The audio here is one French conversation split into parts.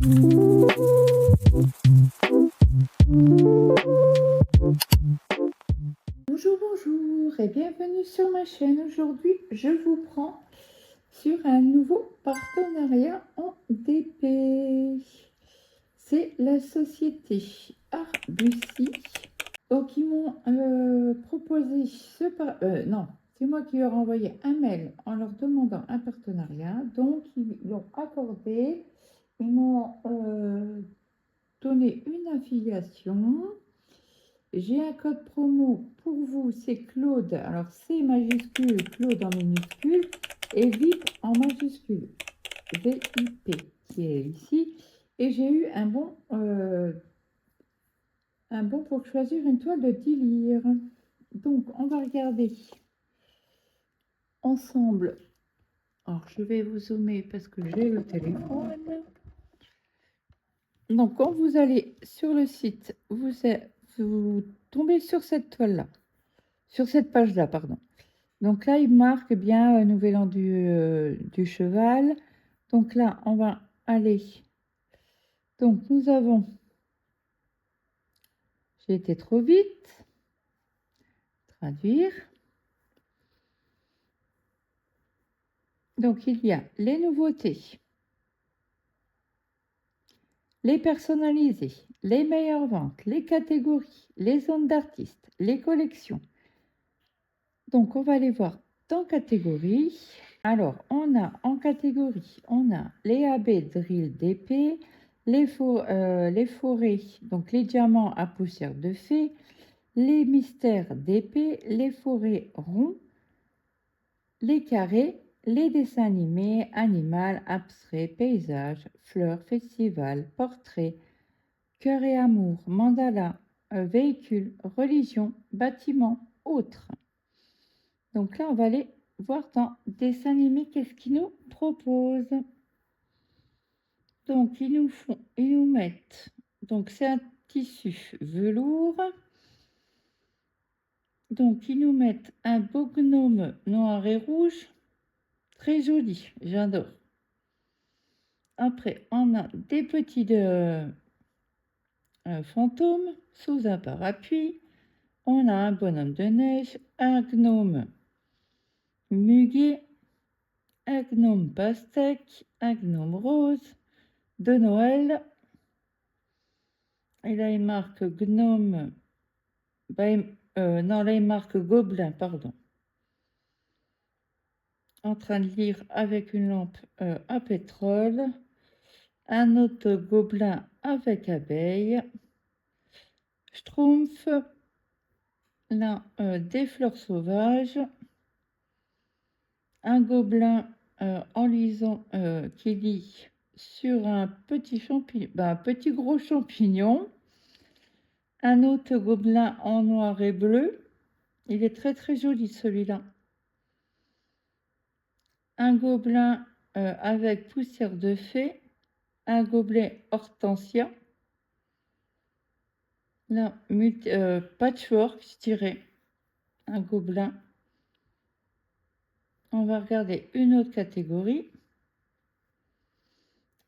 Bonjour, bonjour et bienvenue sur ma chaîne. Aujourd'hui, je vous prends sur un nouveau partenariat en DP. C'est la société Arbucy. Donc, ils m'ont proposé non, c'est moi qui leur ai envoyé un mail en leur demandant un partenariat. Donc, ils l'ont accordé. Ils m'ont donné une affiliation. J'ai un code promo pour vous, c'est Claude. Alors, C majuscule, Claude en minuscule et VIP en majuscule. VIP qui est ici. Et j'ai eu un bon pour choisir une toile de 10 lire. Donc, on va regarder ensemble. Alors, je vais vous zoomer parce que j'ai le téléphone. Donc, quand vous allez sur le site, vous tombez sur cette toile-là. Sur cette page-là, pardon. Donc là, il marque bien Nouvel An du cheval. Donc là, on va aller. Donc, nous avons... J'ai été trop vite. Traduire. Donc, il y a les nouveautés, les personnalisés, les meilleures ventes, les catégories, les zones d'artistes, les collections. Donc, on va aller voir dans catégorie. Alors, on a en catégorie, on a les AB drill d'épée, les forêts, donc les diamants à poussière de fée, les mystères d'épée, les forêts ronds, les carrés, les dessins animés, animal, abstrait, paysage, fleurs, festival, portrait, cœur et amour, mandala, véhicule, religion, bâtiment, autres. Donc là, on va aller voir dans dessins animés qu'est-ce qu'ils nous proposent. Donc, ils nous mettent, donc c'est un tissu velours. Donc, ils nous mettent un beau gnome noir et rouge, très joli, j'adore. Après, on a des petits fantômes sous un parapluie. On a un bonhomme de neige, un gnome muguet, un gnome pastèque, un gnome rose de Noël. Et là, il marque gnome. Non, là, il marque gobelin, pardon. En train de lire avec une lampe à pétrole. Un autre gobelin avec abeille. Schtroumpf. Là, des fleurs sauvages. Un gobelin en lisant qui lit sur un petit champignon, un petit gros champignon. Un autre gobelin en noir et bleu. Il est très très joli celui-là. Un gobelin avec poussière de fée. Un gobelet hortensia. Là, patchwork, je dirais. Un gobelin. On va regarder une autre catégorie.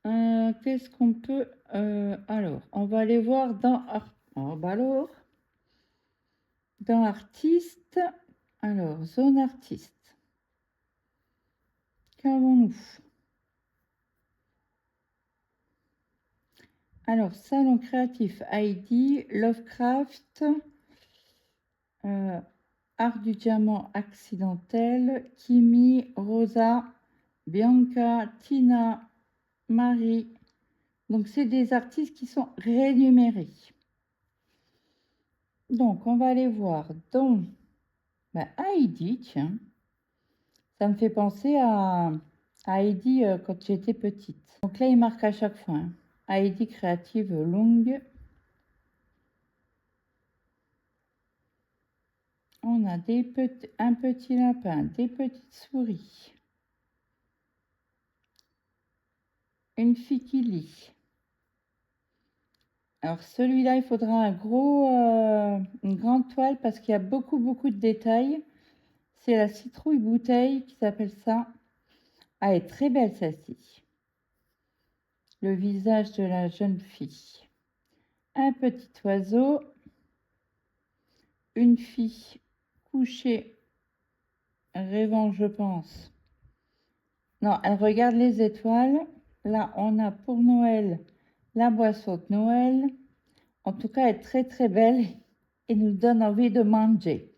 Qu'est-ce qu'on peut... alors, on va aller voir dans... alors, dans artiste. Alors, zone artiste. Qu'avons-nous? Alors, salon créatif Heidi, Lovecraft, art du diamant accidentel, Kimi, Rosa, Bianca, Tina, Marie. Donc, c'est des artistes qui sont rémunérés. Donc, on va aller voir dans Heidi, tiens. Ça me fait penser à Heidi quand j'étais petite. Donc là, il marque à chaque fois. Heidi créative longue. On a un petit lapin, des petites souris. Une fille qui lit. Alors celui-là, il faudra une grande toile parce qu'il y a beaucoup de détails. C'est la citrouille bouteille qui s'appelle ça. Ah, elle est très belle celle-ci. le visage de la jeune fille. Un petit oiseau, une fille couchée, rêvant, je pense. Non, elle regarde les étoiles. Là, on a pour Noël la boisson de Noël. En tout cas, elle est très très belle et nous donne envie de manger.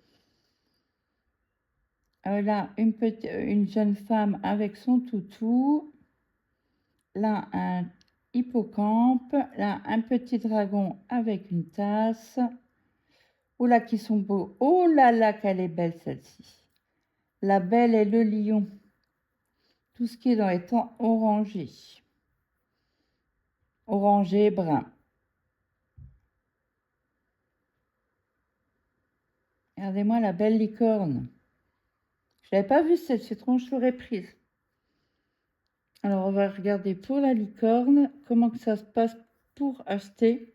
Là, une jeune femme avec son toutou. Là, un hippocampe. Là, un petit dragon avec une tasse. Oh là, qui sont beaux. Oh là là, qu'elle est belle celle-ci. La belle et le lion. Tout ce qui est dans les tons orangés. Orangé, brun. Regardez-moi la belle licorne. Je l'avais pas vue cette tronche, je l'aurais prise. Alors, on va regarder pour la licorne, comment que ça se passe pour acheter.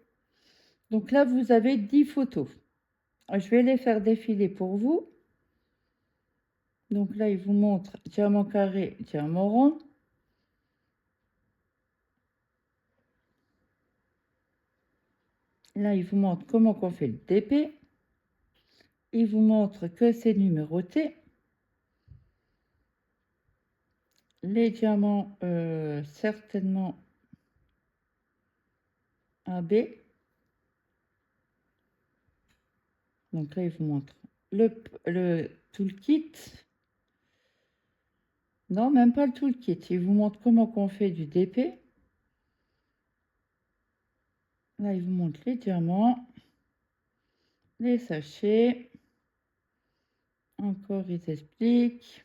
Donc là, vous avez 10 photos. Je vais les faire défiler pour vous. Donc là, il vous montre diamant carré, diamant rond. Là, il vous montre comment on fait le DP. Il vous montre que c'est numéroté. Les diamants, certainement AB. Donc là, il vous montre le toolkit. Non, même pas le toolkit. Il vous montre comment on fait du DP. Là, il vous montre les diamants, les sachets. Encore, ils expliquent.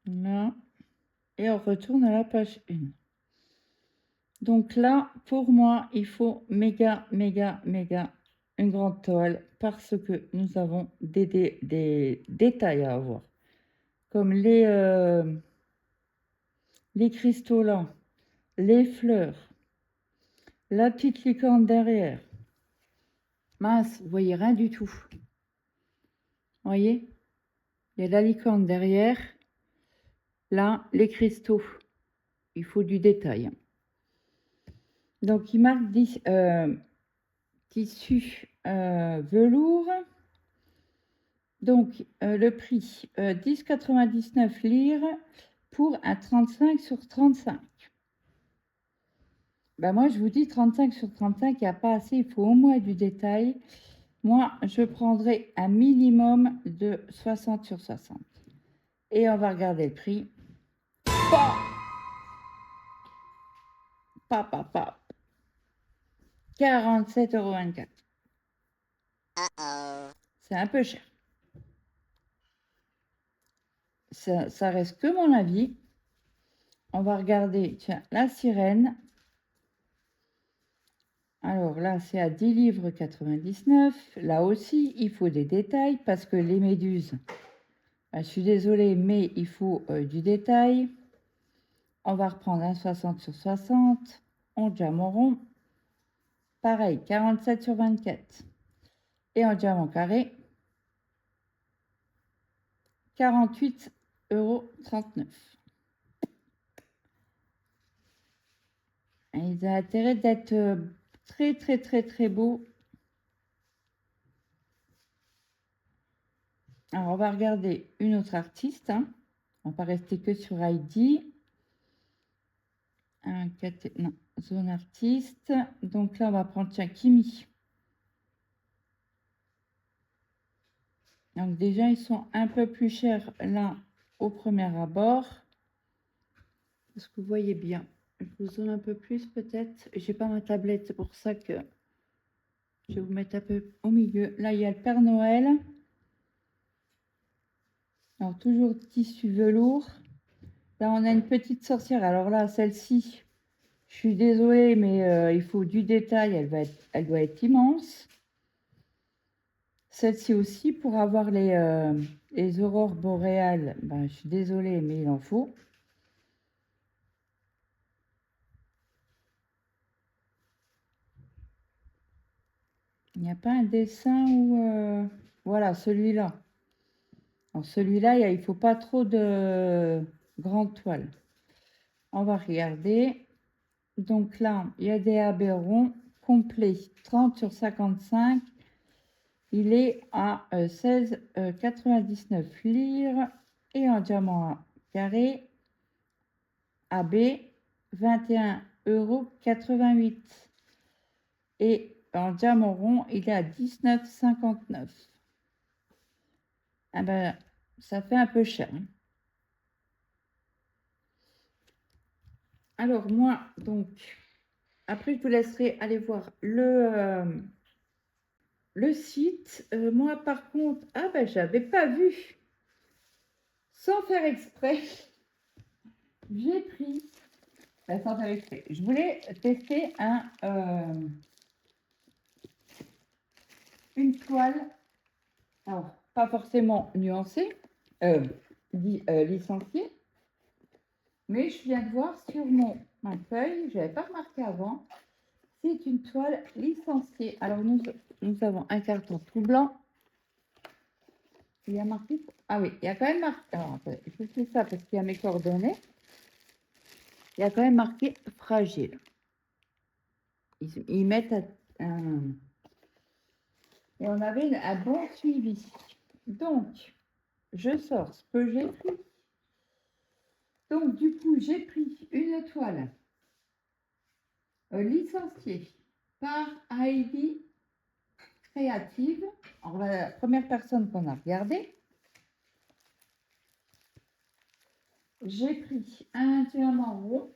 Là. Et on retourne à la page 1. Donc là, pour moi, il faut méga, une grande toile parce que nous avons des détails à avoir. Comme les cristaux là, les fleurs, la petite licorne derrière. Mince, vous voyez rien du tout. Vous voyez? Il y a la licorne derrière. Là, les cristaux. Il faut du détail. Donc, il marque tissu velours. Donc, le prix, 10,99 lire pour un 35 sur 35. Ben moi, je vous dis 35 sur 35, il n'y a pas assez, il faut au moins du détail. Moi, je prendrai un minimum de 60 sur 60. Et on va regarder le prix. Pap. 47,24 €. C'est un peu cher. Ça reste que mon avis. On va regarder, tiens, la sirène. Alors là, c'est à 10 livres 99. Là aussi, il faut des détails parce que les méduses, je suis désolée, mais il faut du détail. On va reprendre un 60 sur 60. En diamant rond. Pareil, 47 sur 24. Et en diamant carré, 48,39 €. Ils ont intérêt d'être très beaux. Alors, on va regarder une autre artiste. Hein. On va pas rester que sur Heidi. Non, zone artiste. Donc là, on va prendre, tiens, Kimi. Donc déjà, ils sont un peu plus chers là au premier abord. Est-ce que vous voyez bien? Je vous zoome un peu plus peut-être. J'ai pas ma tablette, c'est pour ça que je vais vous mettre un peu au milieu. Là, il y a le Père Noël. Alors, toujours tissu velours. Là, on a une petite sorcière. Alors là, celle-ci, je suis désolée, mais il faut du détail. Elle doit être immense. Celle-ci aussi, pour avoir les aurores boréales, ben, je suis désolée, mais il en faut. Il n'y a pas un dessin où... voilà, celui-là. Alors celui-là, il ne faut pas trop de grande toile. On va regarder. Donc là, il y a des AB ronds complets 30 sur 55. Il est à 16,99 livres. Et en diamant carré, AB, 21,88 €. Et en diamant rond, il est à 19,59 €. Ah ben, ça fait un peu cher. Alors moi, donc, après je vous laisserai aller voir le site. Moi par contre, ah ben j'avais pas vu, sans faire exprès, j'ai pris, sans faire exprès, je voulais tester une toile, alors pas forcément nuancée, licenciée, mais je viens de voir sur ma feuille, je n'avais pas remarqué avant, c'est une toile licenciée. Alors nous avons un carton tout blanc. Il y a marqué, ah oui, il y a quand même marqué, alors attendez, je fais ça parce qu'il y a mes coordonnées. Il y a quand même marqué fragile. Ils mettent un... Et on avait un bon suivi. Donc, je sors ce que j'ai pris. Donc, du coup, j'ai pris une toile licenciée par Heidi Créative. Alors, la première personne qu'on a regardée. J'ai pris un diamant rond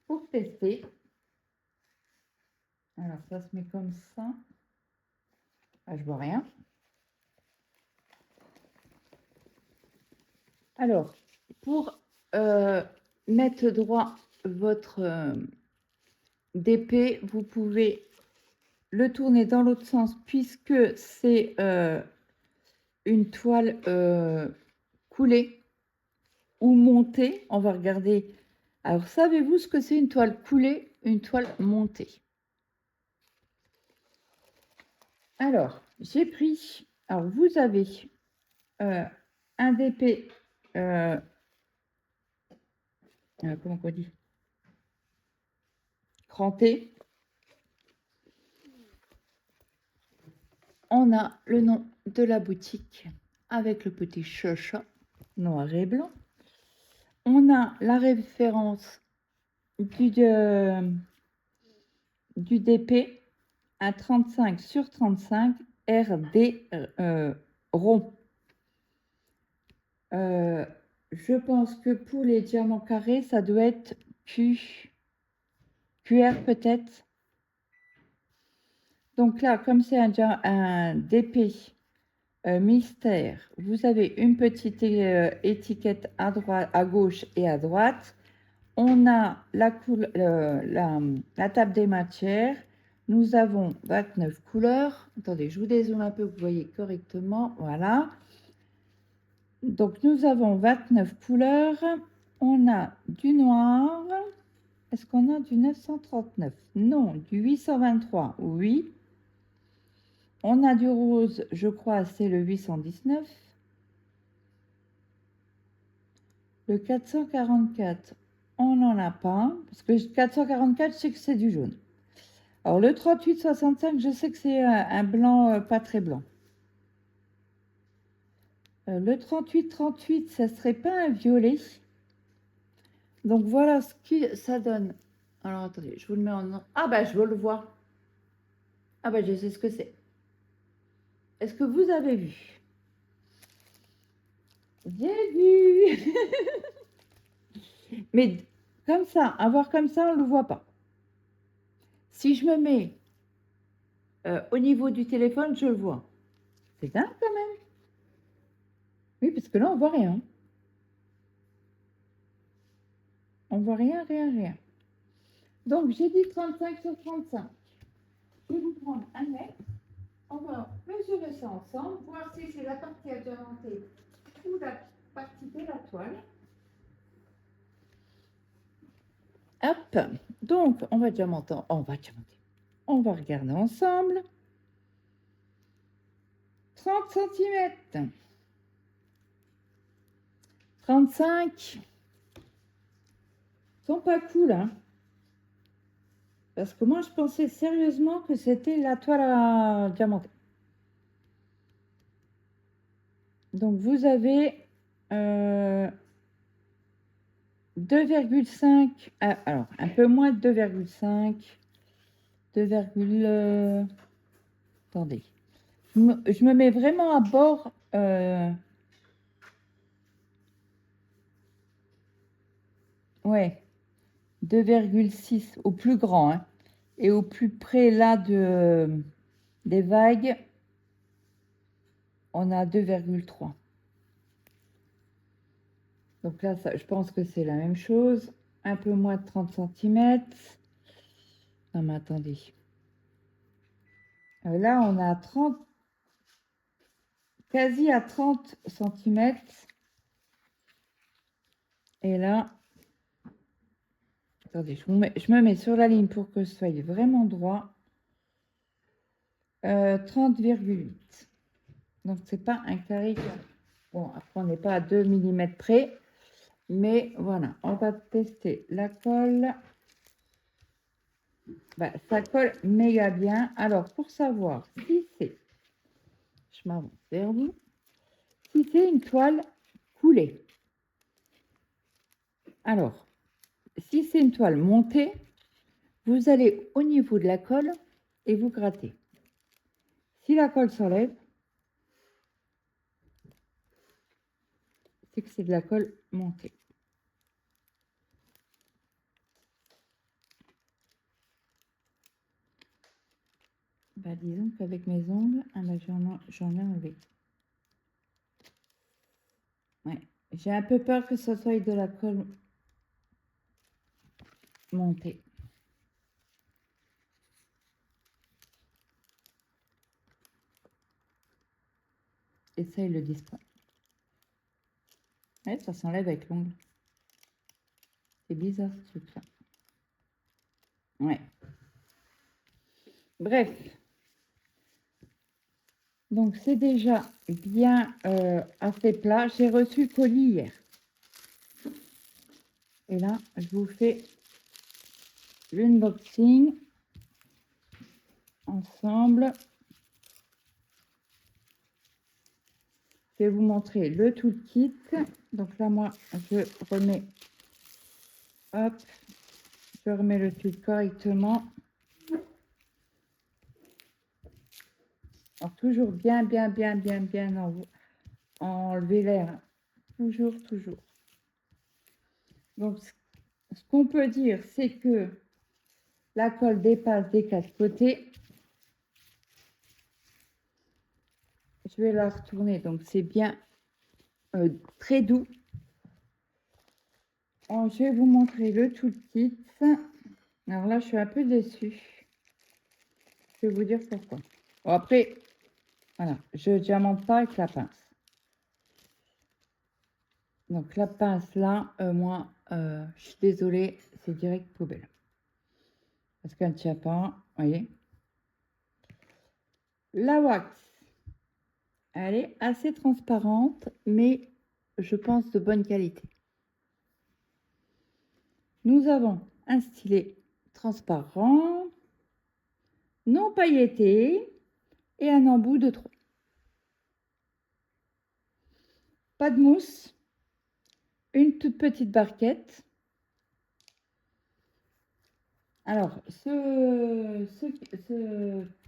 pour tester. Alors, ça se met comme ça. Ah, je vois rien. Alors, pour mettre droit votre d'épée, vous pouvez le tourner dans l'autre sens puisque c'est une toile coulée ou montée. On va regarder. Alors, savez-vous ce que c'est une toile coulée, une toile montée? Alors, j'ai pris. Alors, vous avez un d'épée. Comment on dit? Cranté. On a le nom de la boutique avec le petit chat noir et blanc. On a la référence du DP à 35 sur 35 RD rond. Je pense que pour les diamants carrés, ça doit être QR peut-être. Donc là, comme c'est un DP mystère, vous avez une petite étiquette à droite, à gauche et à droite. On a la table des matières. Nous avons 29 couleurs. Attendez, je vous dézoome un peu, que vous voyez correctement. Voilà. Donc, nous avons 29 couleurs. On a du noir. Est-ce qu'on a du 939? Non. Du 823? Oui. On a du rose, je crois, c'est le 819. Le 444, on n'en a pas. Parce que 444, je sais que c'est du jaune. Alors, le 3865, je sais que c'est un blanc pas très blanc. Le 3838, ça serait pas un violet. Donc, voilà ce que ça donne. Alors, attendez, je vous le mets en... Ah, bah, je veux le voir. Ah, bah, je sais ce que c'est. Est-ce que vous avez vu? J'ai vu. Mais comme ça, à voir comme ça, on ne le voit pas. Si je me mets au niveau du téléphone, je le vois. C'est dingue quand même. Oui, parce que là, on voit rien. On voit rien, rien, rien. Donc, j'ai dit 35 sur 35. Je vais vous prendre un mètre. On va mesurer ça ensemble, voir si c'est la partie adjointée ou la partie de la toile. Hop. Donc, on va diamanter. On va regarder ensemble. 30 cm. 35. Ils sont pas cool, hein. Parce que moi, je pensais sérieusement que c'était la toile à diamanter. Donc, vous avez 2,5, alors un peu moins de 2,5, 2, attendez. Je me mets vraiment à bord. Ouais, 2,6 au plus grand, hein. Et au plus près là des vagues, on a 2,3. Donc là, ça, je pense que c'est la même chose. Un peu moins de 30 cm. Non, mais attendez. Là, on a 30, quasi à 30 cm. Et là, attendez, je me mets sur la ligne pour que ce soit vraiment droit. 30,8. Donc, c'est pas un carré. Bon, après, on n'est pas à 2 mm près. Mais voilà, on va tester la colle. Bah, ça colle méga bien. Alors, pour savoir si c'est, je m'avance vers vous, si c'est une toile coulée. Alors, si c'est une toile montée, vous allez au niveau de la colle et vous grattez. Si la colle s'enlève, c'est que c'est de la colle montée. Bah, disons qu'avec mes ongles, ah bah, j'en ai enlevé. Ouais. J'ai un peu peur que ce soit de la colle montée. Et ça, ils le disent pas. Ouais, ça s'enlève avec l'ongle. C'est bizarre ce truc-là. Ouais. Bref. Donc, c'est déjà bien assez plat. J'ai reçu le colis hier. Et là, je vous fais l'unboxing ensemble. Je vais vous montrer le toolkit. Donc là, moi, je remets, hop, je remets le tube correctement. Alors, toujours bien enlever l'air. Toujours. Donc, ce qu'on peut dire, c'est que la colle dépasse des 4 côtés. Je vais la retourner, donc c'est bien très doux. Alors, je vais vous montrer le toolkit. Alors là, je suis un peu déçue. Je vais vous dire pourquoi. Bon, après, voilà, je ne diamante pas avec la pince. Donc la pince là, moi, je suis désolée, c'est direct poubelle. Parce qu'elle ne tient pas, voyez. La wax, elle est assez transparente, mais je pense de bonne qualité. Nous avons un stylet transparent, non pailleté et un embout de 3. Pas de mousse, une toute petite barquette. Alors, ce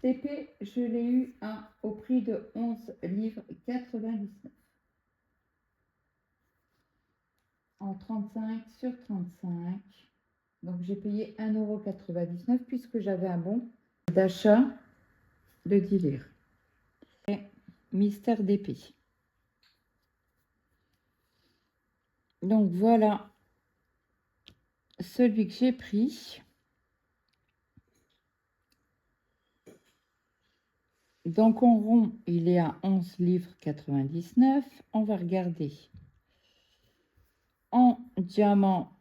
TP, je l'ai eu au prix de 11 livres 99. En 35 sur 35. Donc, j'ai payé 1,99 € puisque j'avais un bon d'achat de 10 livres. Et mystère d'épée. Donc, voilà celui que j'ai pris. Donc, en rond, il est à 11 livres 99. On va regarder. En diamant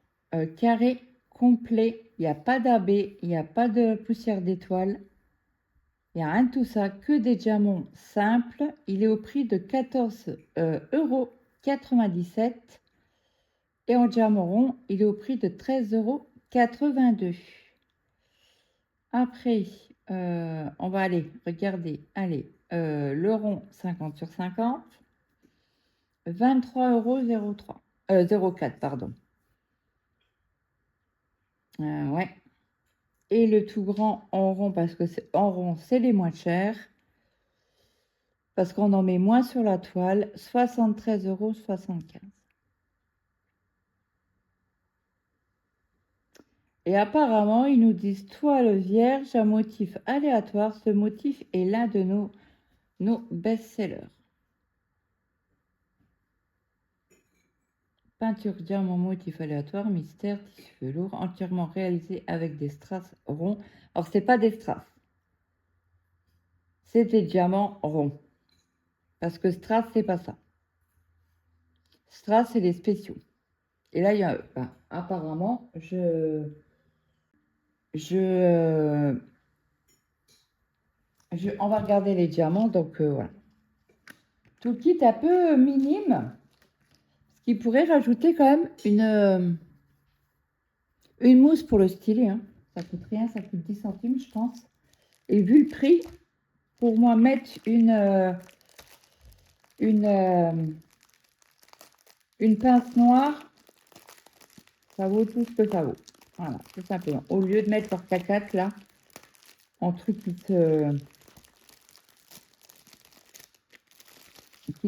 carré complet, il n'y a pas d'abbé, il n'y a pas de poussière d'étoile, il n'y a rien de tout ça, que des diamants simples. Il est au prix de 14,97 € et en diamant rond, il est au prix de 13,82 €. Après, on va aller regarder, allez, le rond 50 sur 50, 23,03 €, 04, pardon. Ouais. Et le tout grand en rond, parce que en rond, c'est les moins chers, parce qu'on en met moins sur la toile, 73,75 €. Et apparemment, ils nous disent toile vierge à motif aléatoire. Ce motif est l'un de nos best-sellers. Peinture diamant motif aléatoire, mystère, tissu velours, entièrement réalisé avec des strass ronds. Alors, c'est pas des strass, c'est des diamants ronds. Parce que strass, c'est pas ça. Strass, c'est les spéciaux. Et là, il y a, apparemment, on va regarder les diamants, donc voilà. Tout le kit un peu minime, ce qui pourrait rajouter quand même une mousse pour le styler. Hein. Ça coûte rien, ça coûte 10 centimes, je pense. Et vu le prix, pour moi, mettre une pince noire, ça vaut tout ce que ça vaut. Voilà, tout simplement. Au lieu de mettre leur cacate là, en truc qui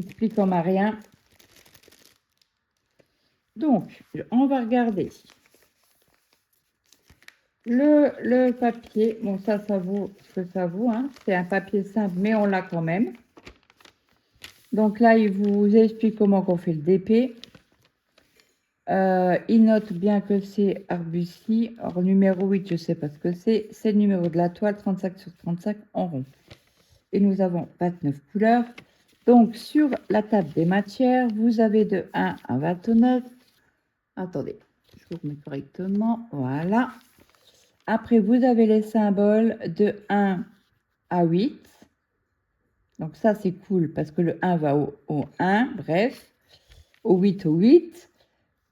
se plie comme à rien. Donc, on va regarder le papier. Bon, ça vaut ce que ça vaut. Hein. C'est un papier simple, mais on l'a quand même. Donc là, il vous explique comment on fait le DP. Il note bien que c'est Arbuci. Or, numéro 8, je ne sais pas ce que c'est. C'est le numéro de la toile, 35 sur 35 en rond. Et nous avons 29 couleurs. Donc, sur la table des matières, vous avez de 1 à 29. Attendez, je vous remets correctement. Voilà. Après, vous avez les symboles de 1 à 8. Donc, ça, c'est cool parce que le 1 va au 1, bref. Au 8, au 8.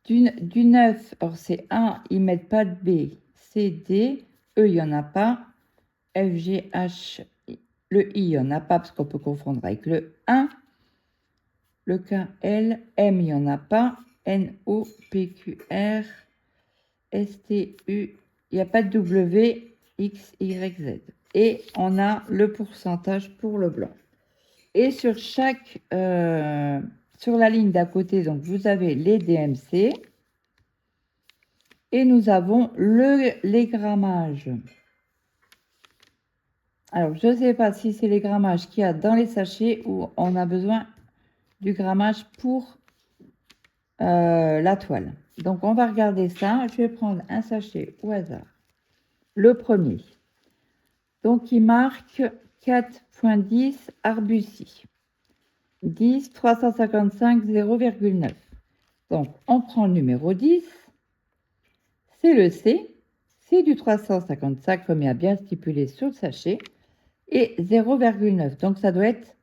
Du 9, alors c'est 1, ils ne mettent pas de B, C, D, E, il n'y en a pas. F, G, H, le I, il n'y en a pas parce qu'on peut confondre avec le 1. Le K, L, M, il n'y en a pas. N, O, P, Q, R, S, T, U, il n'y a pas de W, X, Y, Z. Et on a le pourcentage pour le blanc. Et sur chaque, sur la ligne d'à côté, donc vous avez les DMC. Et nous avons les grammages. Alors, je ne sais pas si c'est les grammages qu'il y a dans les sachets ou on a besoin du grammage pour la toile. Donc, on va regarder ça. Je vais prendre un sachet au hasard. Le premier. Donc, il marque 4.10 Arbuci. 10, 355, 0,9. Donc, on prend le numéro 10. C'est le C. C'est du 355 comme il y a bien stipulé sur le sachet. Et 0,9. Donc, ça doit être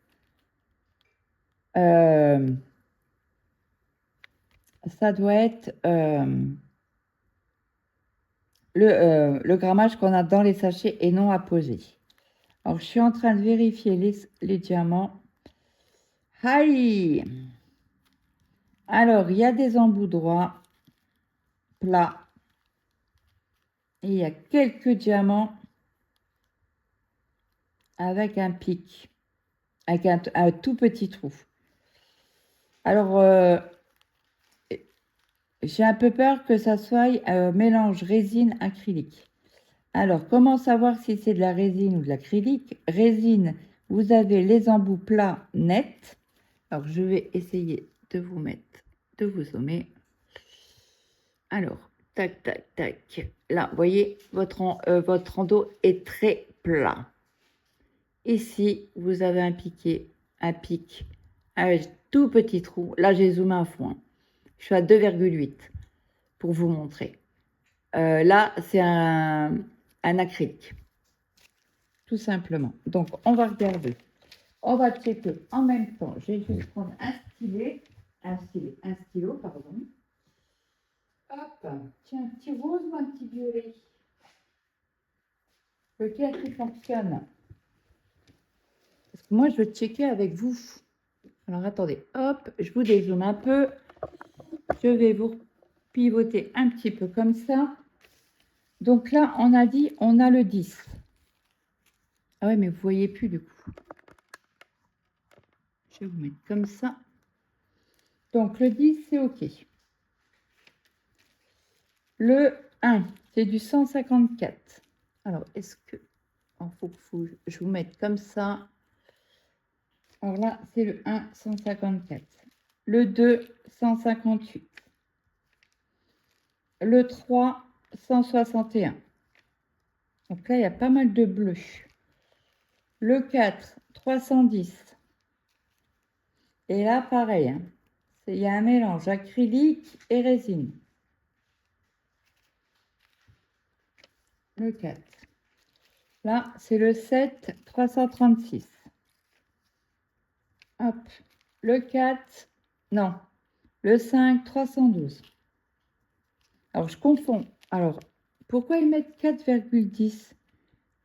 le grammage qu'on a dans les sachets et non à poser. Alors, je suis en train de vérifier les diamants. Aïe! Alors, il y a des embouts droits, plats. Et il y a quelques diamants avec un pic, avec un tout petit trou. Alors, j'ai un peu peur que ça soit mélange résine acrylique. Alors, comment savoir si c'est de la résine ou de l'acrylique? Résine, vous avez les embouts plats nets. Alors, je vais essayer de vous zoomer. Alors, tac, tac, tac. Là, vous voyez, votre endos est très plat. Ici, vous avez un pic avec tout petit trou. Là, j'ai zoomé à fond. Hein. Je suis à 2,8 pour vous montrer. Là, c'est un acrylique. Tout simplement. Donc, on va regarder. On va checker en même temps. Je vais juste prendre un stylo, pardon. Hop, tiens, un petit rose ou un petit violet? Lequel qui fonctionne? Parce que moi, je veux checker avec vous. Alors, attendez, hop, je vous dézoome un peu. Je vais vous pivoter un petit peu comme ça. Donc là, on a dit, on a le 10. Ah ouais, mais vous voyez plus du coup. Je vais vous mettre comme ça. Donc, le 10, c'est OK. Le 1, c'est du 154. Alors, est-ce que... Il faut que je vous mette comme ça. Alors là, c'est le 1, 154. Le 2, 158. Le 3, 161. Donc là, il y a pas mal de bleus. Le 4, 310. Et là, pareil. Hein. Il y a un mélange acrylique et résine. Le 4. Là, c'est le 7, 336. Hop. Le 4, non. Le 5, 312. Alors, je confonds. Alors, pourquoi ils mettent 4,10?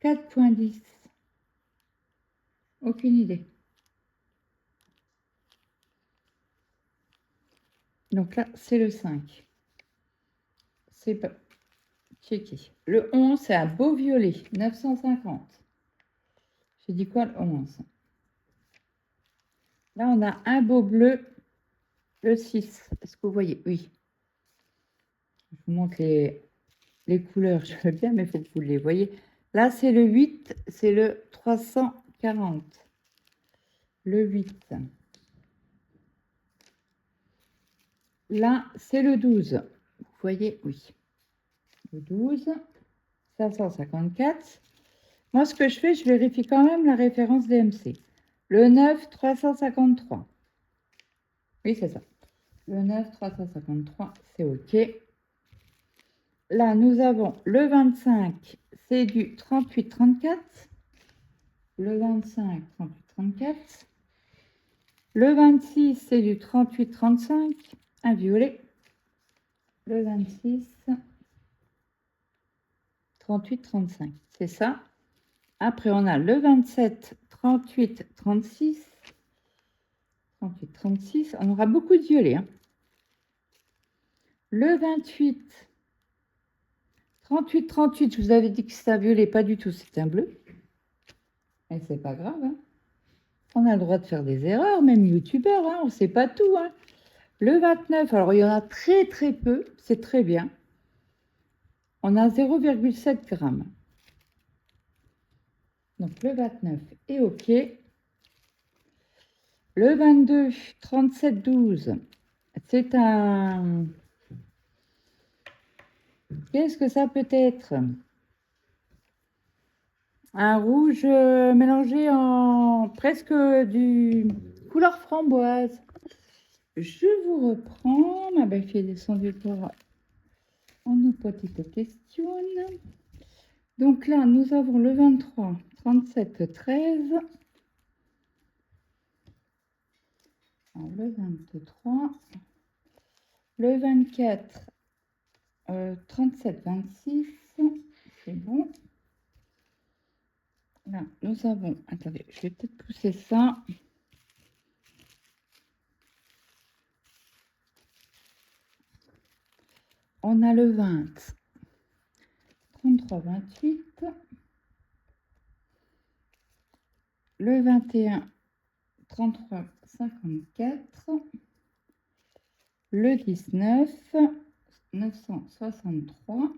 4,10. Aucune idée. Donc là, c'est le 5. C'est pas checké. Le 11, c'est un beau violet. 950. J'ai dit quoi, le 11? Là, on a un beau bleu. Le 6. Est-ce que vous voyez? Oui. Je vous montre les couleurs. Je veux bien, mais il faut que vous les voyez. Là, c'est le 8. C'est le 340. Le 8. Là, c'est le 12. Vous voyez? Oui. Le 12. 554. Moi, ce que je fais, je vérifie quand même la référence DMC. Le 9, 353. Oui, c'est ça. Le 9, 353, c'est OK. Là, nous avons le 25, c'est du 38-34. Le 25, 38-34. Le 26, c'est du 38-35. Un violet. Le 26, 38-35. C'est ça. Après, on a le 27, 38-36. 38-36. On aura beaucoup de violets. Hein. Le 28, 38-38. Je vous avais dit que c'était un violet, pas du tout, c'est un bleu. Et c'est pas grave. Hein. On a le droit de faire des erreurs, même youtubeur, hein, on ne sait pas tout. Hein. Le 29, alors il y en a très très peu, c'est très bien. On a 0,7 grammes. Donc le 29 est OK. Le 22, 37-12, c'est un... Qu'est-ce que ça peut être? Un rouge mélangé en presque du couleur framboise. Je vous reprends. Ma belle-fille est descendue pour nos petites questions. Donc là, nous avons le 23, 37, 13. Alors, le 23. Le 24, 37, 26. C'est bon. Là, nous avons... Attendez, je vais peut-être pousser ça. On a le 20, 33, 28. Le 21, 33, 54. Le 19, 963.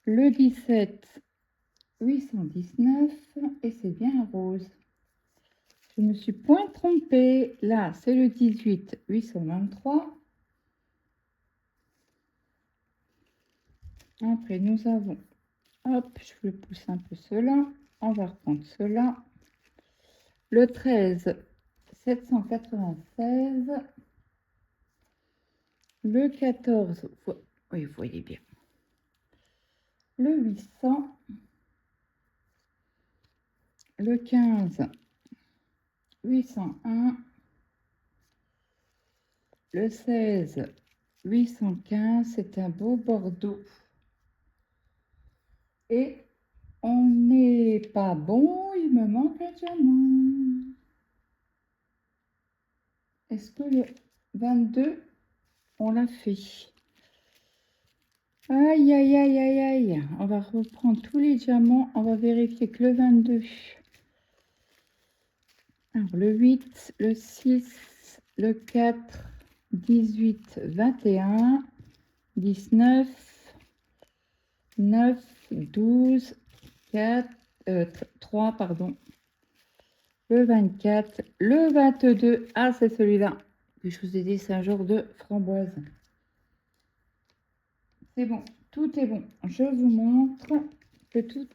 Le 17, 819. Et c'est bien rose. Je ne me suis point trompée. Là, c'est le 18, 823. Après, nous avons... Hop, je le pousse un peu cela. On va reprendre cela. Le 13, 796. Le 14, oui, vous voyez bien. Le 800. Le 15, 801. Le 16, 815. C'est un beau bordeaux. Et On n'est pas bon, il me manque un diamant. Est-ce que le 22, on l'a fait? Aïe, aïe, aïe, aïe, aïe. On va reprendre tous les diamants. On va vérifier que le 22. Alors, le 8, le 6, le 4, 18, 21, 19, 9, 12, 4, 3, pardon. Le 24, le 22. Ah, c'est celui-là. Je vous ai dit, c'est un genre de framboise. C'est bon, tout est bon. Je vous montre que tous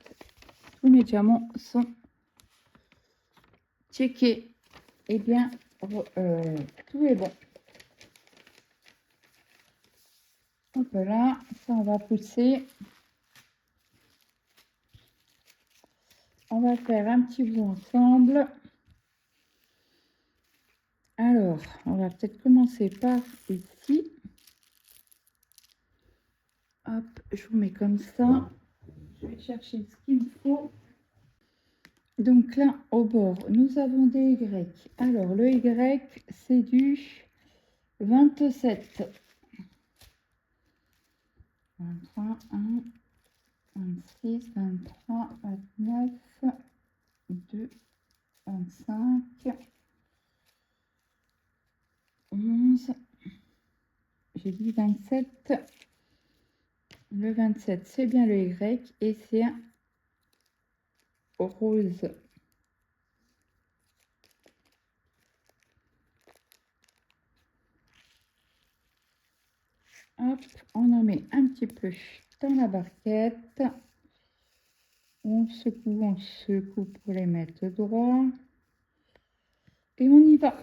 mes diamants sont checkés. Eh bien, tout est bon. Hop là, ça on va pousser. On va faire un petit bout ensemble. Alors, on va peut-être commencer par ici. Hop, je vous mets comme ça. Je vais chercher ce qu'il me faut. Donc là, au bord, nous avons des Y. Alors, le Y, c'est du 27. 23, 1, 26, 23, 29, 2, 25, 11. J'ai dit 27. Le 27, c'est bien le Y et c'est un rose. Hop, on en met un petit peu dans la barquette. On secoue pour les mettre droit. Et on y va.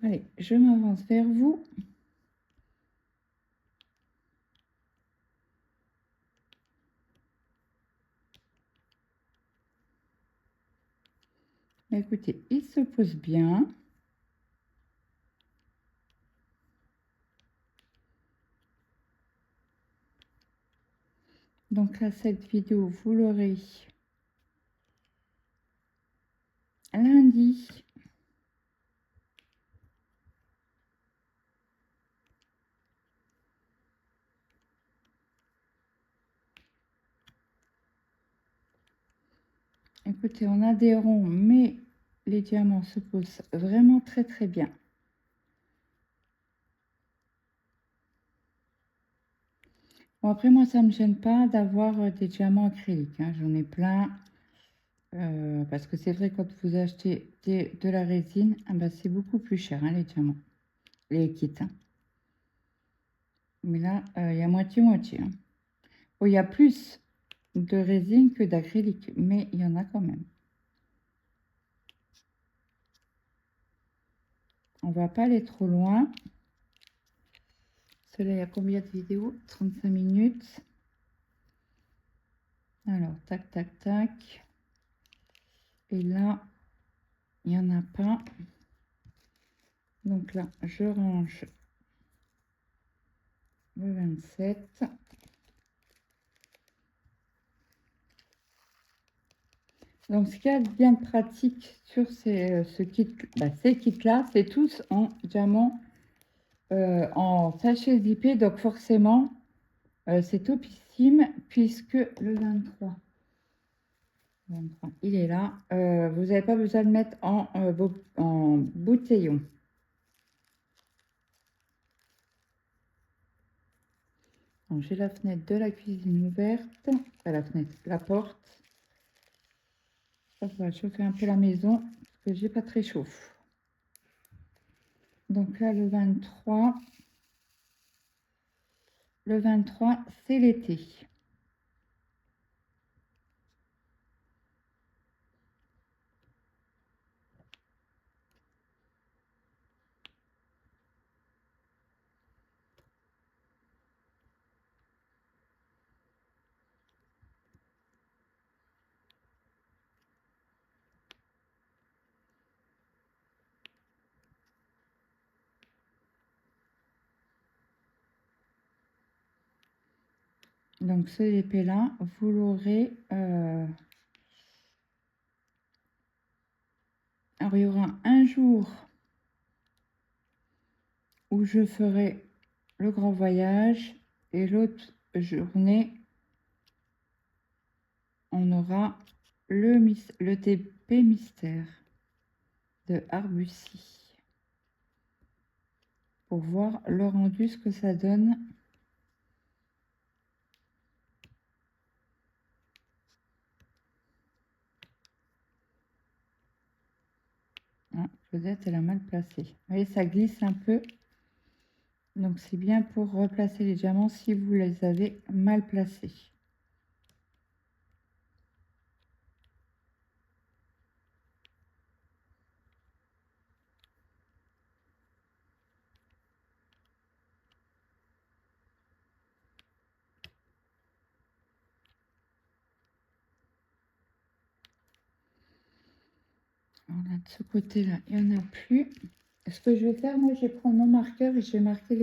Allez, je m'avance vers vous. Écoutez, il se pose bien. Donc là, cette vidéo, vous l'aurez lundi. Écoutez, on a des ronds, mais les diamants se posent vraiment très très bien. Bon, après, moi, ça ne me gêne pas d'avoir des diamants acryliques, hein. J'en ai plein. Parce que c'est vrai, quand vous achetez de la résine, ah bah, c'est beaucoup plus cher, hein, les diamants. Les kits. Hein. Mais là, il y a moitié-moitié. Hein. Bon, il y a plus de résine que d'acrylique, mais il y en a quand même. On va pas aller trop loin. Cela, il y a combien de vidéos? 35 minutes. Alors, tac, tac, tac. Et là, il n'y en a pas. Donc là, je range le 27. Donc, ce qu'il y a de bien pratique sur ces kits-là, c'est tous en diamant, en sachet zippé. Donc, forcément, c'est topissime puisque le 23, il est là. Vous n'avez pas besoin de mettre en bouteillon. J'ai la fenêtre de la cuisine ouverte. Enfin, la fenêtre, la porte. Ça va chauffer un peu la maison parce que j'ai pas très chaud. Donc là, le 23, c'est l'été. Donc ce épée là, vous l'aurez Alors, il y aura un jour où je ferai le grand voyage et l'autre journée, on aura le TP mystère de Arbussy pour voir le rendu, ce que ça donne. Ah, Claudette, elle a mal placé. Vous voyez, ça glisse un peu. Donc, c'est bien pour replacer les diamants si vous les avez mal placés. Voilà, de ce côté-là, il n'y en a plus. Ce que je vais faire, moi, je vais prendre mon marqueur et je vais marquer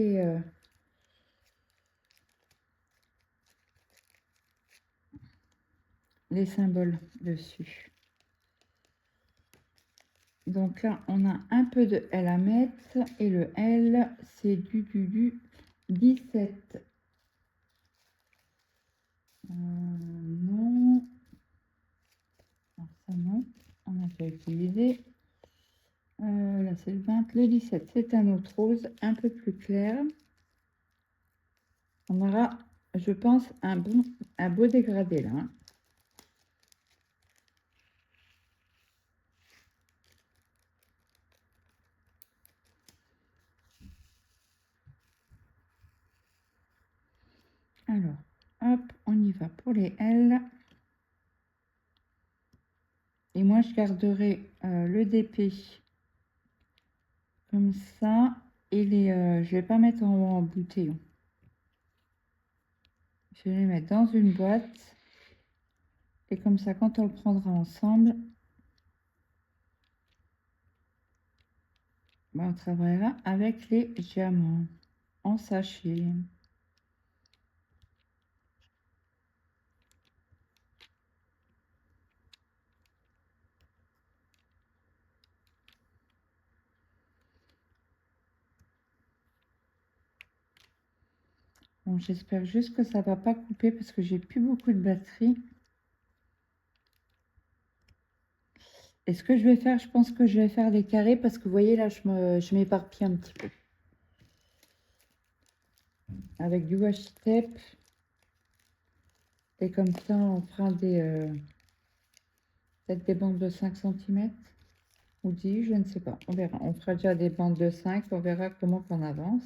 les symboles dessus. Donc là, on a un peu de L à mettre. Et le L, c'est du 17. Non. Alors ça, non. On a déjà utilisé. Là, c'est le 20. Le 17, c'est un autre rose, un peu plus clair. On aura, je pense, un beau dégradé là. Hein. Alors, hop, on y va pour les L. Et moi, je garderai le DP comme ça. Et je vais pas mettre en bouteillon. Je vais les mettre dans une boîte. Et comme ça, quand on le prendra ensemble, ben, on travaillera avec les diamants en sachet. Bon, j'espère juste que ça va pas couper parce que j'ai plus beaucoup de batterie. Et ce que je vais faire, je pense que je vais faire des carrés parce que vous voyez là, je m'éparpille un petit peu. Avec du washi tape. Et comme ça, on fera peut-être des bandes de 5 cm ou 10, je ne sais pas. On verra. On fera déjà des bandes de 5. On verra comment on avance.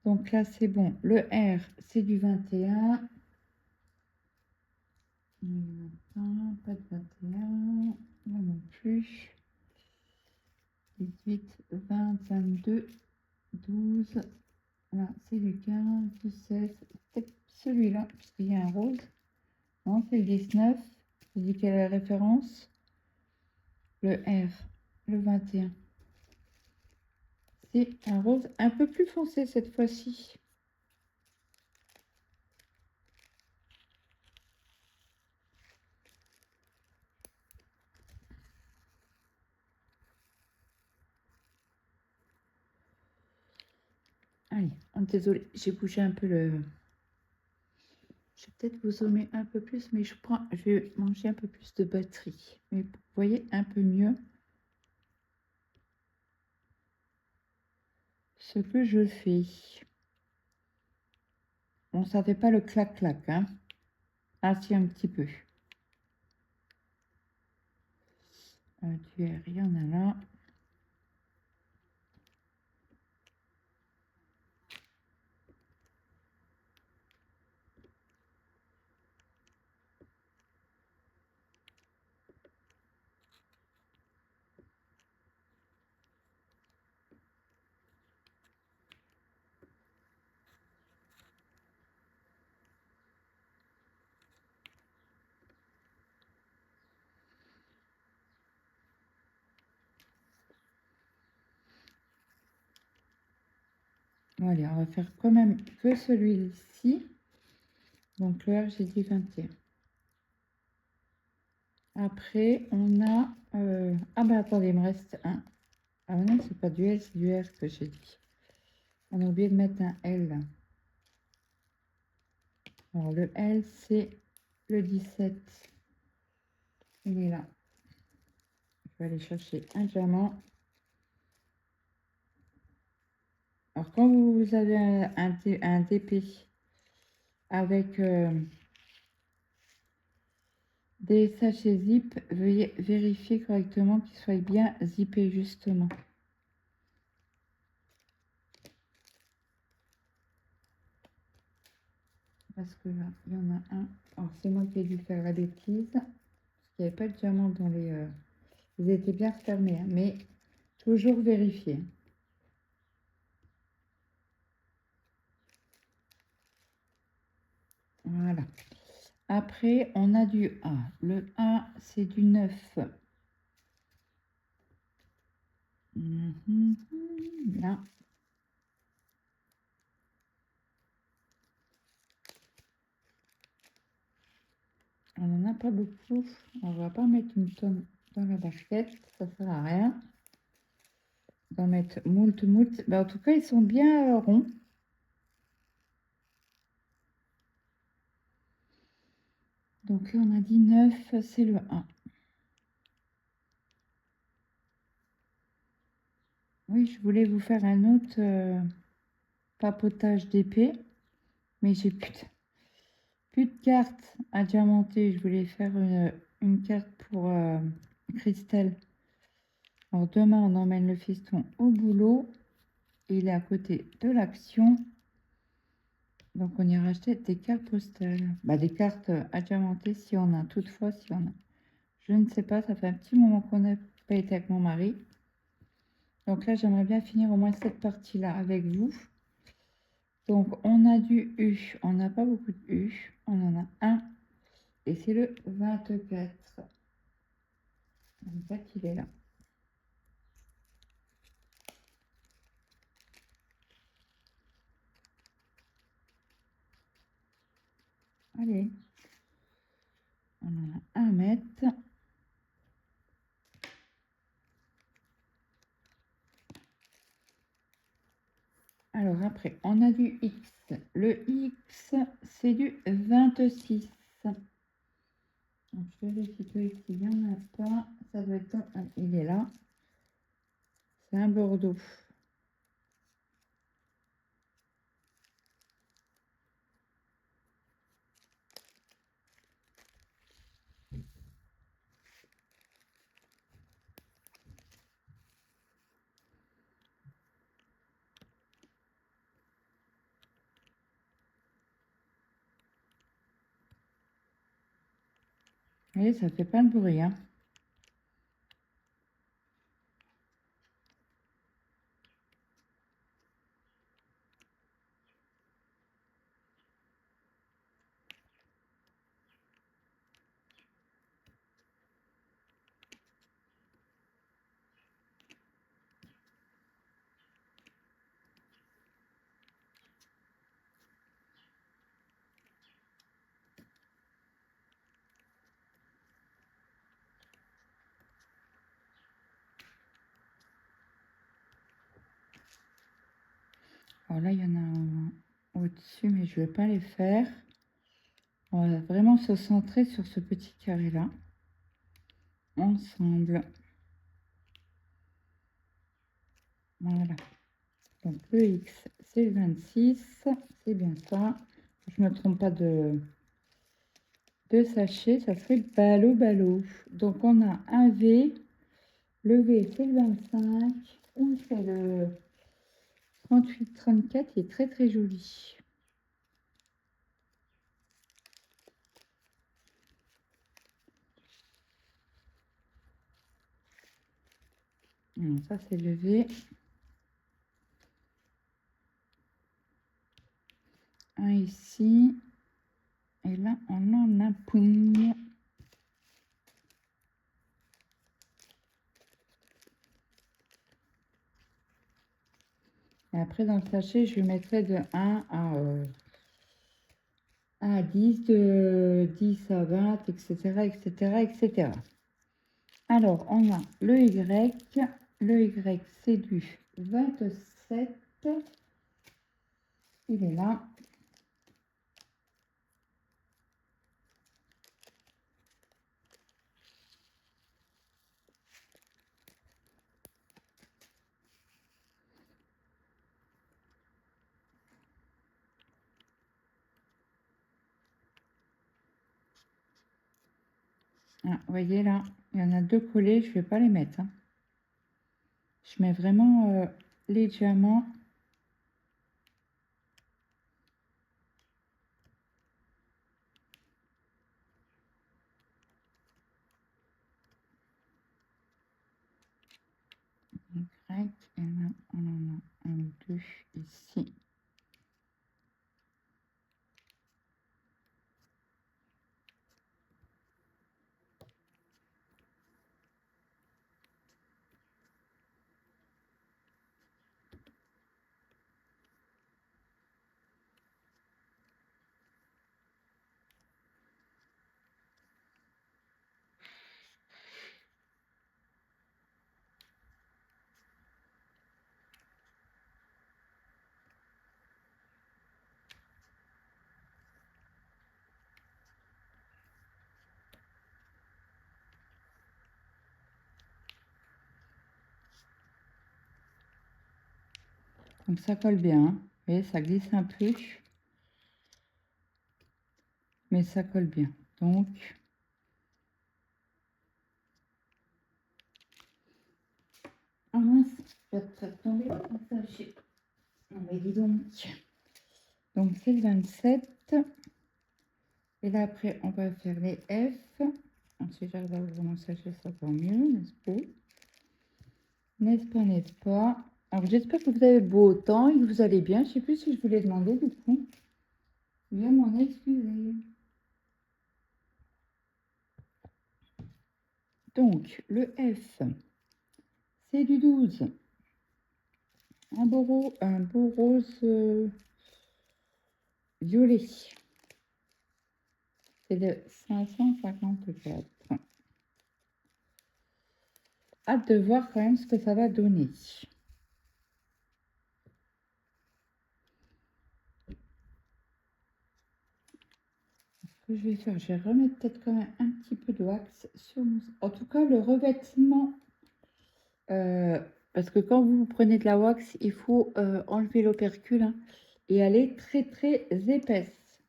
Donc là, c'est bon. Le R, c'est du 21. Pas de 21. Là non plus. 18, 20, 22, 12. Là, c'est du 15, du 16. C'est celui-là, puisqu'il y a un rose. Non, c'est le 19. Je dis quelle est la référence. Le R, le 21. C'est un rose un peu plus foncé cette fois-ci. Allez, désolé, j'ai bougé un peu le... Je vais peut-être vous zoomer un peu plus, mais je vais manger un peu plus de batterie. Mais vous voyez un peu mieux ce que je fais. Bon, ça fait pas le clac-clac, hein. Ah, si, un petit peu. Du R, il y en a là. Bon, allez, on va faire quand même que celui-ci. Donc, le R, j'ai dit 21. Après, on a... Ah ben attendez, il me reste un. Ah non, c'est pas du L, c'est du R que j'ai dit. On a oublié de mettre un L. Alors le L, c'est le 17. Il est là. Je vais aller chercher un diamant. Alors quand vous avez un DP avec des sachets zip, veuillez vérifier correctement qu'ils soient bien zippés justement. Parce que là, il y en a un. Alors c'est moi qui ai dû faire la bêtise. Parce qu'il n'y avait pas de diamant dans les... Ils étaient bien fermés, hein, mais toujours vérifier. Voilà. Après, on a du A. Le A, c'est du 9. Là. On n'en a pas beaucoup. On va pas mettre une tonne dans la barquette. Ça ne sert à rien. On va mettre moult. Ben, en tout cas, ils sont bien ronds. Donc là, on a dit 9, c'est le 1. Oui, je voulais vous faire un autre papotage d'épée. Mais j'ai plus de cartes à diamanter. Je voulais faire une carte pour Christelle. Alors demain, on emmène le fiston au boulot. Il est à côté de l'action. Donc on ira acheter des cartes postales. Bah, des cartes à diamanter si on a. Toutefois, si on a. Je ne sais pas, ça fait un petit moment qu'on n'a pas été avec mon mari. Donc là, j'aimerais bien finir au moins cette partie-là avec vous. Donc on a du U. On n'a pas beaucoup de U. On en a un. Et c'est le 24. En fait, il est là. Allez. On en a 1 mètre. Alors après, on a du X. Le X, c'est du 26. Donc, je vérifie que ici, il n'y en a pas. Ça doit être... Il est là. C'est un Bordeaux. Et ça fait pas de bruit, hein. Alors là, il y en a un au-dessus, mais je ne vais pas les faire. On va vraiment se centrer sur ce petit carré-là. Ensemble. Voilà. Donc le X, c'est le 26. C'est bien ça. Je ne me trompe pas de sachet. Ça serait ballot. Donc on a un V. Le V, c'est le 25. On fait le 38-34. Il est très très joli. Alors, ça, c'est le V. Un ici. Et là, on en a point. Et après, dans le sachet, je mettrai de 1 à à 10, de 10 à 20, etc., etc., etc. Alors, on a le Y. Le Y, c'est du 27. Il est là. Ah, vous voyez là, il y en a deux collés, je ne vais pas les mettre, hein. Je mets vraiment les diamants. Y, et là, on en a un, deux ici. Donc ça colle bien, hein. Vous voyez, ça glisse un peu, mais ça colle bien. Donc, ah mince, je vais peut-être tomber comme ça. Non mais dis donc. Donc c'est le 27. Et là après, on va faire les F. Ensuite, j'arrive à ouvrir mon sachet, ça va mieux, n'est-ce pas? N'est-ce pas, n'est-ce pas? Alors, j'espère que vous avez beau temps et que vous allez bien. Je ne sais plus si je vous l'ai demandé du coup. Je vais m'en excuser. Donc, le F, c'est du 12. Un beau rose violet. C'est de 554. Hâte de voir quand même ce que ça va donner. Ce que je vais faire, je vais remettre peut-être quand même un petit peu de wax sur mon... En tout cas, le revêtement, parce que quand vous prenez de la wax, il faut enlever l'opercule, hein, et elle est très très épaisse.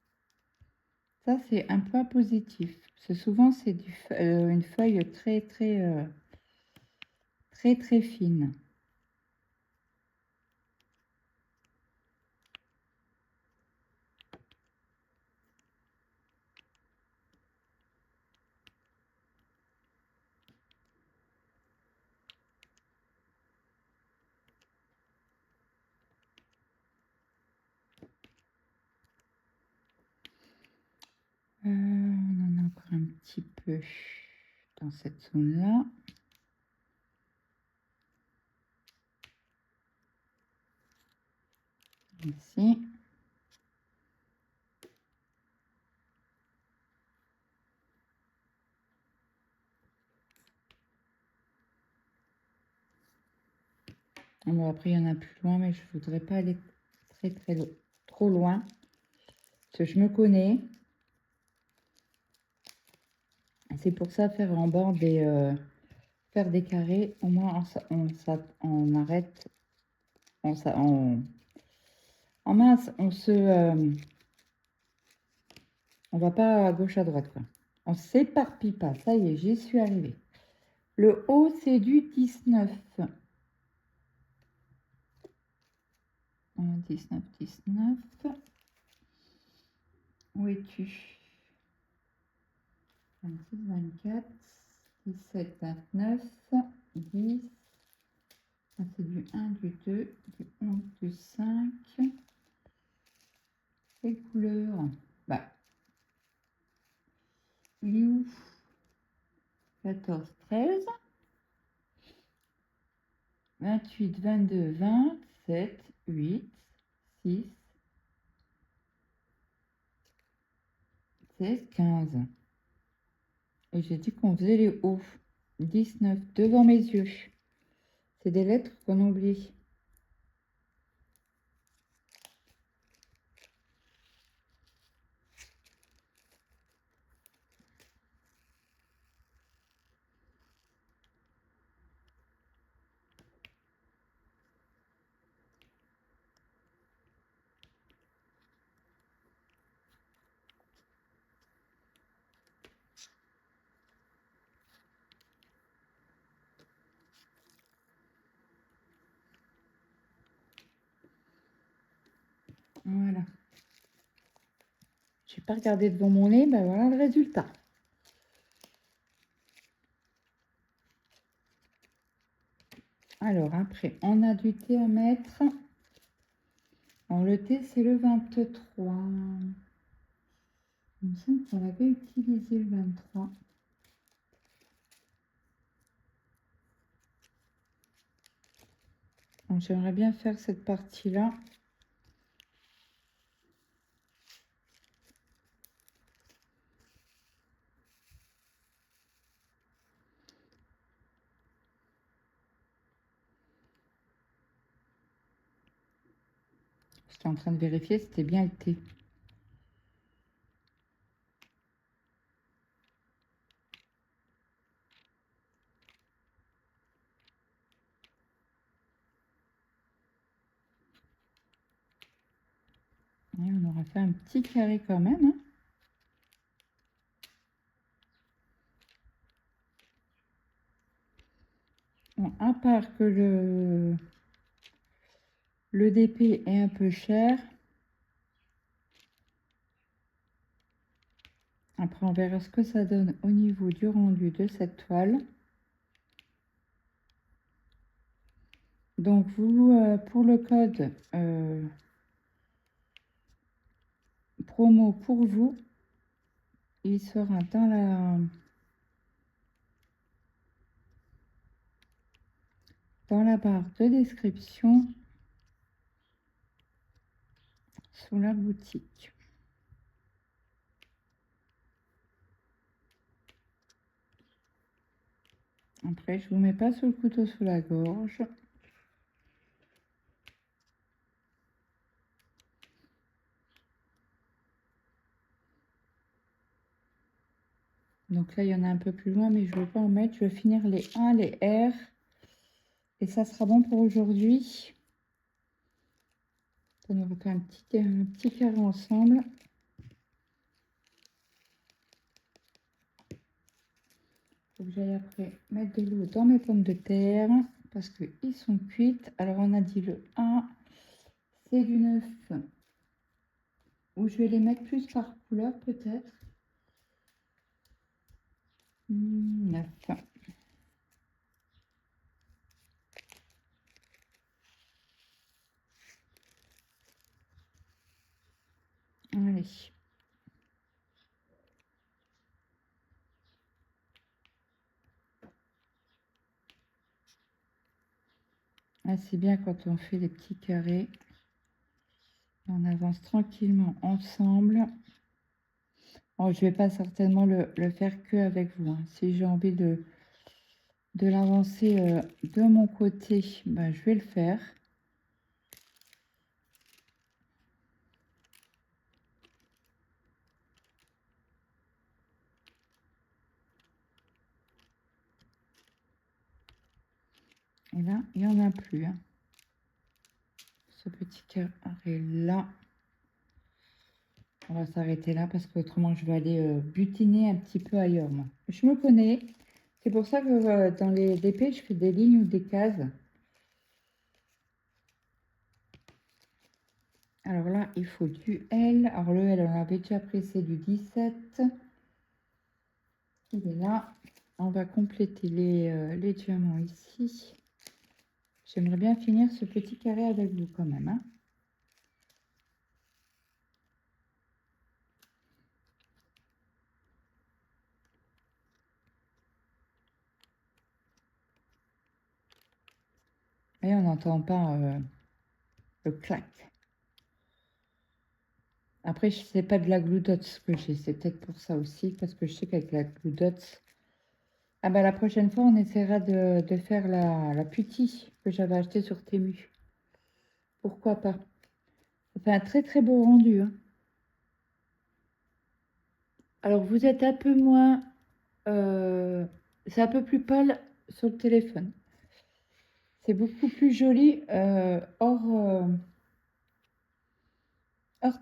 Ça, c'est un point positif. Parce que souvent, c'est une feuille très très fine. On en a encore un petit peu dans cette zone-là. Ici. Bon, après, il y en a plus loin, mais je voudrais pas aller trop loin. Parce que je me connais. C'est pour ça, faire en bord faire des carrés. Au moins, on arrête. En mince, on va pas à gauche, à droite, quoi. On s'éparpille pas. Ça y est, j'y suis arrivée. Le haut, c'est du 19. 19, 19. Où es-tu? 26, 24, 17, 29, 10. Ça, c'est du 1, du 2, du 11, du 5. Quelle couleur? Bah, il est où? 14, 13, 28, 22, 27, 8, 6, 16, 15. Et j'ai dit qu'on faisait les hauts. 19, devant mes yeux. C'est des lettres qu'on oublie. Voilà. Je n'ai pas regardé devant mon nez, ben voilà le résultat. Alors après, on a du thé à mettre. Alors le thé, c'est le 23. Il me semble qu'on avait utilisé le 23. J'aimerais bien faire cette partie-là. J'étais en train de vérifier si c'était bien le thé. Et on aura fait un petit carré quand même. Hein. Bon, à part que le DP est un peu cher. Après, on verra ce que ça donne au niveau du rendu de cette toile. Donc, vous, pour le code promo pour vous, il sera dans la barre de description sous la boutique. Après, je vous mets pas sous le couteau sous la gorge. Donc là, il y en a un peu plus loin, mais je ne vais pas en mettre. Je vais finir les 1, les R. Et ça sera bon pour aujourd'hui. On aura fait un petit carré ensemble. Faut que j'aille après mettre de l'eau dans mes pommes de terre parce qu'ils sont cuites. Alors, on a dit le 1, c'est du 9. Ou je vais les mettre plus par couleur peut-être. 9. Allez. Ah, c'est bien quand on fait des petits carrés. On avance tranquillement ensemble. Oh, je vais pas certainement le faire que avec vous. Hein. Si j'ai envie de l'avancer de mon côté, ben, je vais le faire. Et là, il n'y en a plus. Hein. Ce petit carré là. On va s'arrêter là parce qu'autrement, je vais aller butiner un petit peu ailleurs. Moi. Je me connais. C'est pour ça que dans les DP, je fais des lignes ou des cases. Alors là, il faut du L. Alors le L, on avait déjà pris, c'est du 17. Il est là. On va compléter les diamants ici. J'aimerais bien finir ce petit carré avec vous quand même. Hein. Et on n'entend pas le clac. Après, je sais pas de la Glue Dots que j'ai. C'est peut-être pour ça aussi, parce que je sais qu'avec la Glue Dots... Ah bah la prochaine fois, on essaiera de faire la putty que j'avais acheté sur Temu. Pourquoi pas? Ça fait un très très beau rendu, hein. Alors, vous êtes un peu moins... c'est un peu plus pâle sur le téléphone. C'est beaucoup plus joli hors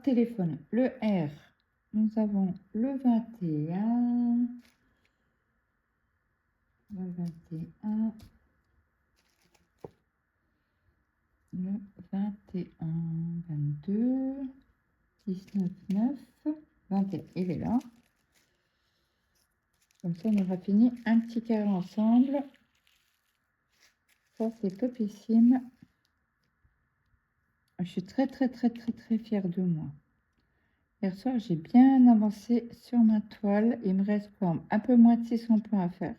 téléphone. Le R, nous avons le 21, le 21, le 21, 22, 19, 9, 21. Il est là. Comme ça, on aura fini un petit carré ensemble. Ça, c'est topissime. Je suis très, très, très, très, très fière de moi. Hier soir, j'ai bien avancé sur ma toile. Il me reste quoi? Un peu moins de 600 points à faire.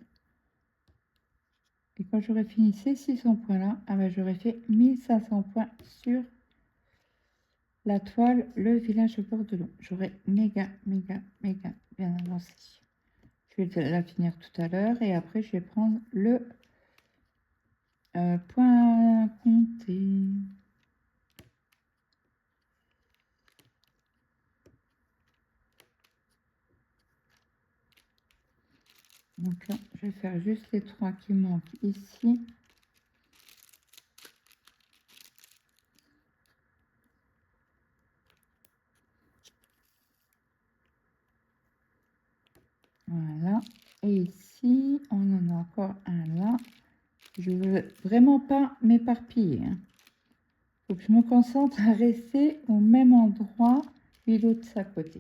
Et quand j'aurai fini ces 600 points-là, ah ben, j'aurai fait 1500 points sur la toile, le village au bord de l'eau. J'aurai méga, méga, méga bien avancé. Je vais la finir tout à l'heure et après, je vais prendre le point compté. Donc là, je vais faire juste les 3 qui manquent ici. Voilà. Et ici, on en a encore un là. Je veux vraiment pas m'éparpiller, hein. Faut que je me concentre à rester au même endroit et l'autre de sa côté.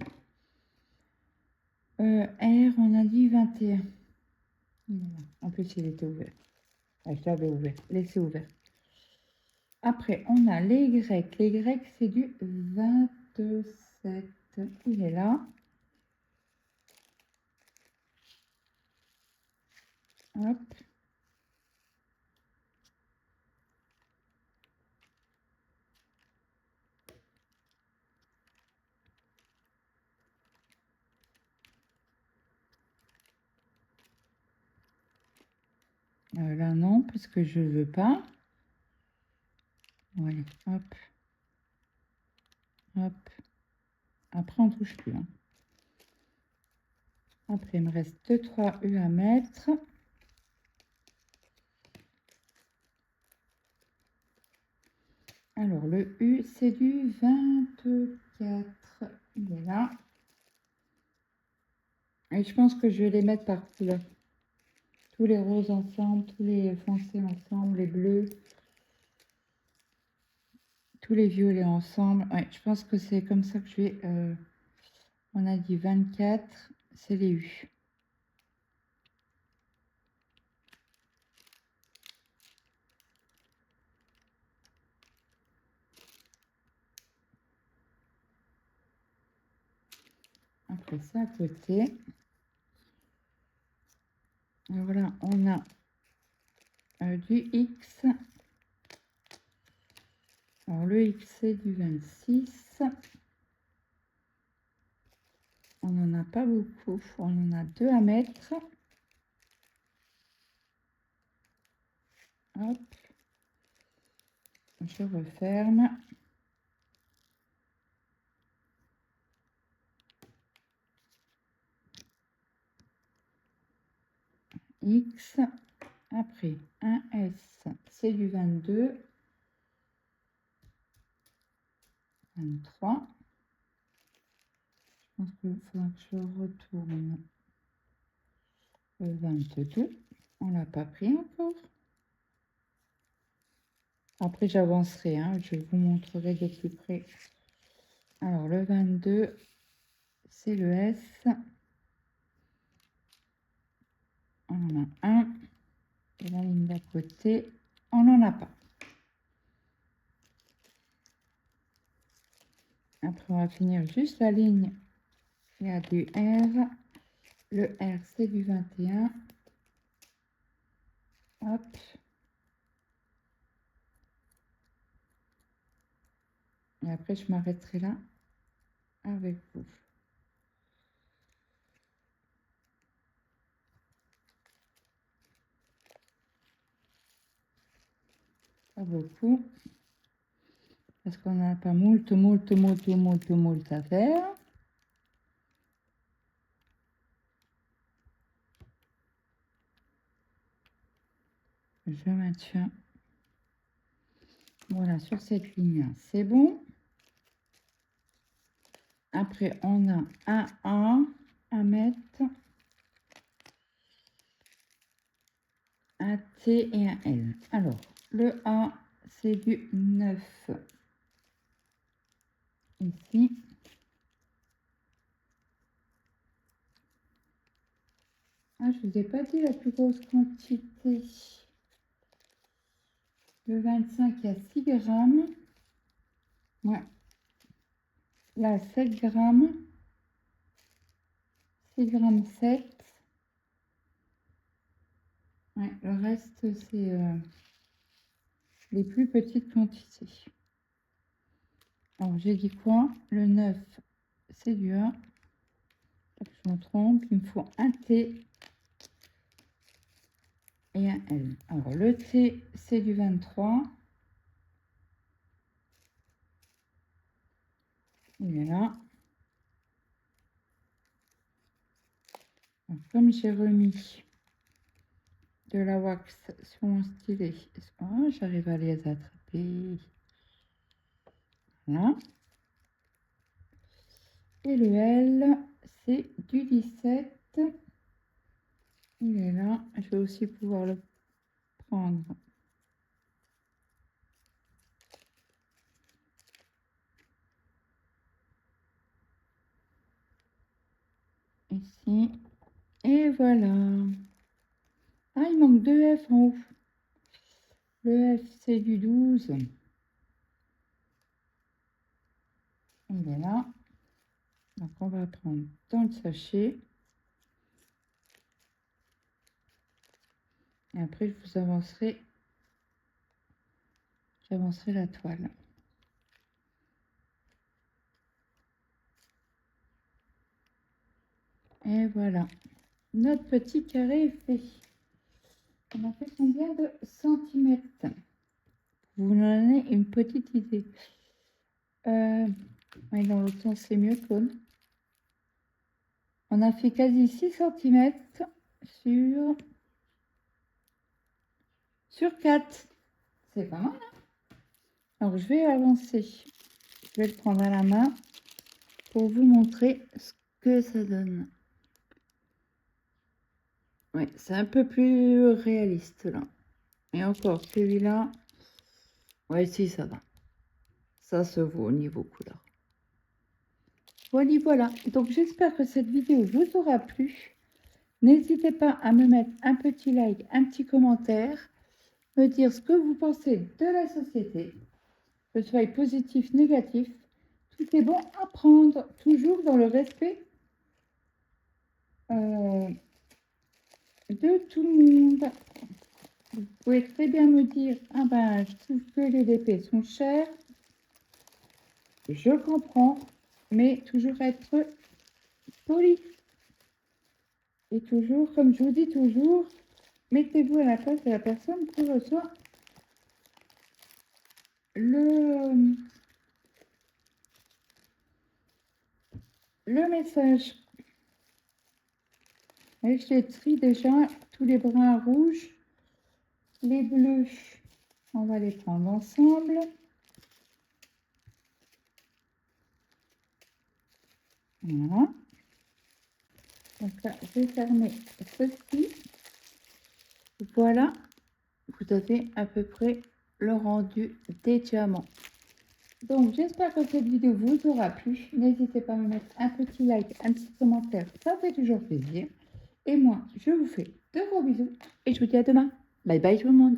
R, on a dit 21. En plus, il était ouvert. Ah, je l'avais ouvert. Laissez ouvert. Après, on a les Y. Les Y, c'est du 27. Il est là. Hop. Là, non, parce que je ne veux pas. Bon, allez, hop. Hop. Après, on ne touche plus, hein. Après, il me reste 2-3 U à mettre. Alors, le U, c'est du 24. Il est là. Et je pense que je vais les mettre par couleur. Tous les roses ensemble, tous les foncés ensemble, les bleus. Tous les violets ensemble. Ouais, je pense que c'est comme ça que je vais... on a dit 24, c'est les U. Après ça, à côté. Alors là, on a du X. Alors le X, c'est du 26. On n'en a pas beaucoup. On en a 2 à mettre. Hop. Je referme. X. Après, un S, c'est du 22. 23. Je pense qu'il faudra que je retourne le 22. On ne l'a pas pris encore. Après, j'avancerai, hein, je vous montrerai de plus près. Alors, le 22, c'est le S. On en a un. Et la ligne d'à côté, on n'en a pas. Après, on va finir juste la ligne. Il y a du R. Le R, c'est du 21. Hop. Et après, je m'arrêterai là avec vous. Pas beaucoup. Parce qu'on n'a pas moult à faire. Je maintiens. Voilà, sur cette ligne, c'est bon. Après, on a un A à mettre, un T et un L. Alors, le A, c'est du 9. Ici. Ah, je ne vous ai pas dit la plus grosse quantité. Le 25, il y a 6 grammes. Ouais. Là, 7 grammes. 6 grammes 7. Ouais, le reste, c'est les plus petites quantités. Alors, j'ai dit quoi? Le 9, c'est du 1. Je me trompe. Il me faut un T et un L. Alors, le T, c'est du 23. Il est là. Donc, comme j'ai remis de la wax sur mon stylet, oh, j'arrive à les attraper. Voilà. Et le L, c'est du 17. Il est là. Je vais aussi pouvoir le prendre. Ici. Et voilà. Ah, il manque 2 F en haut. Le F, c'est du 12. Il est là. Donc, on va prendre dans le sachet. Et après, je vous avancerai. J'avancerai la toile. Et voilà. Notre petit carré est fait. On a fait combien de centimètres? Vous en avez une petite idée. Oui, dans l'autre sens, c'est mieux comme. On a fait quasi 6 cm sur 4. C'est pas mal, hein? Alors, je vais avancer. Je vais le prendre à la main pour vous montrer ce que ça donne. Oui, c'est un peu plus réaliste, là. Et encore, celui-là, ouais, si, ça va. Ça se vaut au niveau couleur. Voilà. Donc, j'espère que cette vidéo vous aura plu. N'hésitez pas à me mettre un petit like, un petit commentaire, me dire ce que vous pensez de la société, que ce soit positif, négatif. Tout est bon à prendre, toujours dans le respect de tout le monde. Vous pouvez très bien me dire, ah ben, je trouve que les DP sont chers. Je comprends, mais toujours être poli. Et toujours, comme je vous dis toujours, mettez-vous à la place de la personne qui reçoit le message. Et je trie déjà tous les bruns rouges, les bleus, on va les prendre ensemble. Voilà. Donc là, je vais fermer ceci. Voilà, vous avez à peu près le rendu des diamants. Donc, j'espère que cette vidéo vous aura plu. N'hésitez pas à me mettre un petit like, un petit commentaire, ça fait toujours plaisir. Et moi, je vous fais de gros bisous et je vous dis à demain. Bye bye tout le monde.